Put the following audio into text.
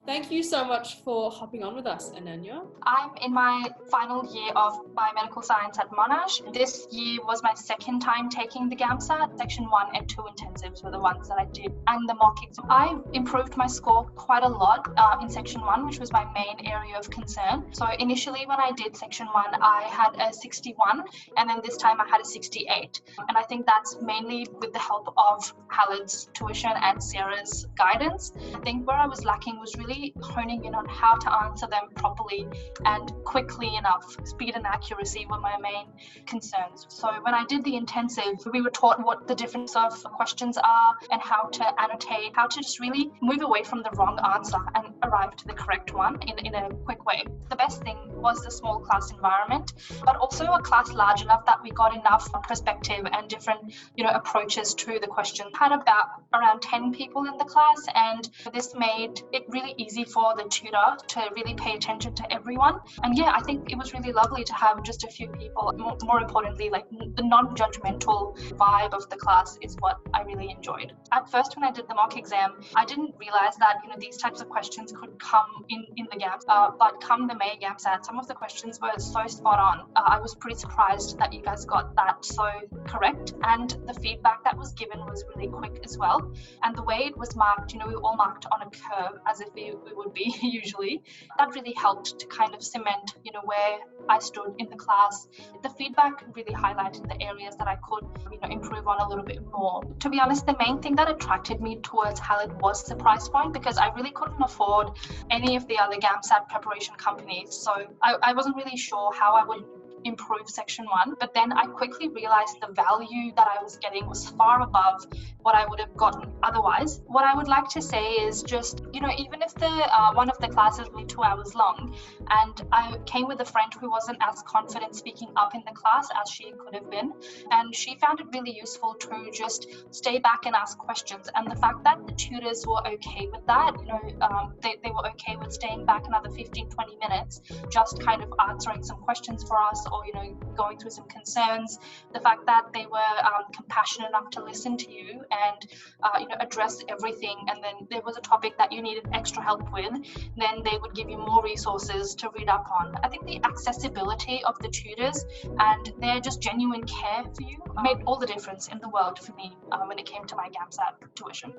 Thank you so much for hopping on with us, Ananya. I'm in my final year of biomedical science at Monash. This year was my second time taking the GAMSAT. Section 1 and 2 intensives were the ones that I did, and the mock exam. I improved my score quite a lot in Section 1, which was my main area of concern. So initially when I did Section 1, I had a 61, and then this time I had a 68. And I think that's mainly with the help of Halad's tuition and Sarah's guidance. I think where I was lacking was really honing in on how to answer them properly and quickly enough. Speed and accuracy were my main concerns. So when I did the intensive, we were taught what the difference of questions are and how to annotate, how to just really move away from the wrong answer and arrive to the correct one in a quick way. The best thing was the small class environment, but also a class large enough that we got enough perspective and different approaches to the question. Had around 10 people in the class, and this made it really easy for the tutor to really pay attention to everyone. And yeah, I think it was really lovely to have just a few people. More importantly, like the non-judgmental vibe of the class is what I really enjoyed. At first, when I did the mock exam, I didn't realize that these types of questions could come in the GAMSAT, but come the May GAMSAT, some of the questions were so spot on. I was pretty surprised that you guys got that so correct, and the feedback that was given was really quick as well. And the way it was marked, we were all marked on a curve as if we would be usually. That really helped to kind of cement, where I stood in the class. The feedback really highlighted the areas that I could, improve on a little bit more. To be honest, the main thing that attracted me towards Halad was the price point, because I really couldn't afford any of the other GAMSAT preparation companies. So I wasn't really sure how I would improve Section 1, but then I quickly realized the value that I was getting was far above what I would have gotten otherwise. What I would like to say is just, even if the one of the classes was only 2 hours long, and I came with a friend who wasn't as confident speaking up in the class as she could have been, and she found it really useful to just stay back and ask questions. And the fact that the tutors were okay with that, they were okay with staying back another 15-20 minutes, just kind of answering some questions for us, or going through some concerns. The fact that they were compassionate enough to listen to you and address everything, and then there was a topic that you needed extra help with, then they would give you more resources to read up on. I think the accessibility of the tutors and their just genuine care for you made all the difference in the world for me when it came to my GAMSAT tuition.